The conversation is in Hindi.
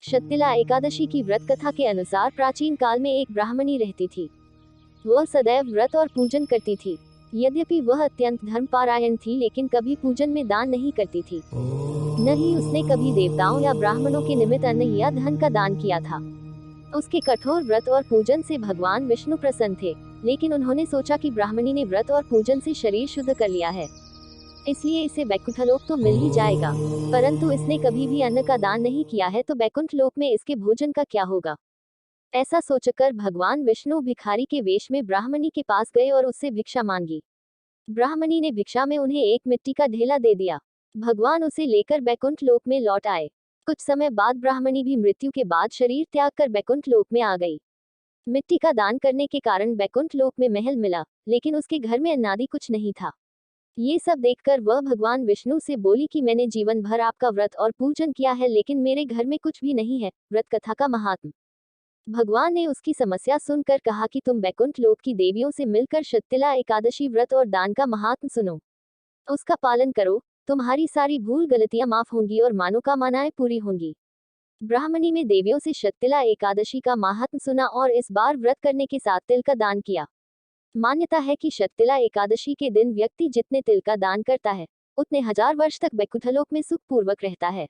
शत्तिला एकादशी की व्रत कथा के अनुसार प्राचीन काल में एक ब्राह्मणी रहती थी। वह सदैव व्रत और पूजन करती थी। यद्यपि वह अत्यंत धर्मपरायण थी, लेकिन कभी पूजन में दान नहीं करती थी। न ही उसने कभी देवताओं या ब्राह्मणों के निमित्त अन्न या धन का दान किया था। उसके कठोर व्रत और पूजन से भगवान विष्णु प्रसन्न थे, लेकिन उन्होंने सोचा कि ब्राह्मणी ने व्रत और पूजन से शरीर शुद्ध कर लिया है, इसलिए इसे बैकुंठ लोक तो मिल ही जाएगा। परंतु इसने कभी भी अन्न का दान नहीं किया है, तो बैकुंठ लोक में इसके भोजन का क्या होगा। ऐसा सोचकर भगवान विष्णु भिखारी के वेश में ब्राह्मणी के पास गए और उससे भिक्षा मांगी। ब्राह्मणी ने भिक्षा में उन्हें एक मिट्टी का ढेला दे दिया। भगवान उसे लेकर बैकुंठ लोक में लौट आए। कुछ समय बाद ब्राह्मणी भी मृत्यु के बाद शरीर त्याग कर बैकुंठ लोक में आ गई। मिट्टी का दान करने के कारण बैकुंठ लोक में महल मिला, लेकिन उसके घर में अन्नादि कुछ नहीं था। ये सब देखकर वह भगवान विष्णु से बोली कि मैंने जीवन भर आपका व्रत और पूजन किया है, लेकिन मेरे घर में कुछ भी नहीं है। व्रत कथा का महात्म। भगवान ने उसकी समस्या सुनकर कहा कि तुम बैकुंठ लोक की देवियों से मिलकर शत्तिला एकादशी व्रत और दान का महात्म सुनो। उसका पालन करो, तुम्हारी सारी भूल गलतियां माफ होंगी और मनोकामनाएं पूरी होंगी। ब्राह्मणी में देवियों से शत्तिला एकादशी का महात्म सुना और इस बार व्रत करने के साथ तिल का दान किया। मान्यता है कि शत्तिला एकादशी के दिन व्यक्ति जितने तिल का दान करता है, उतने हजार वर्ष तक बैकुंठ लोक में सुखपूर्वक रहता है।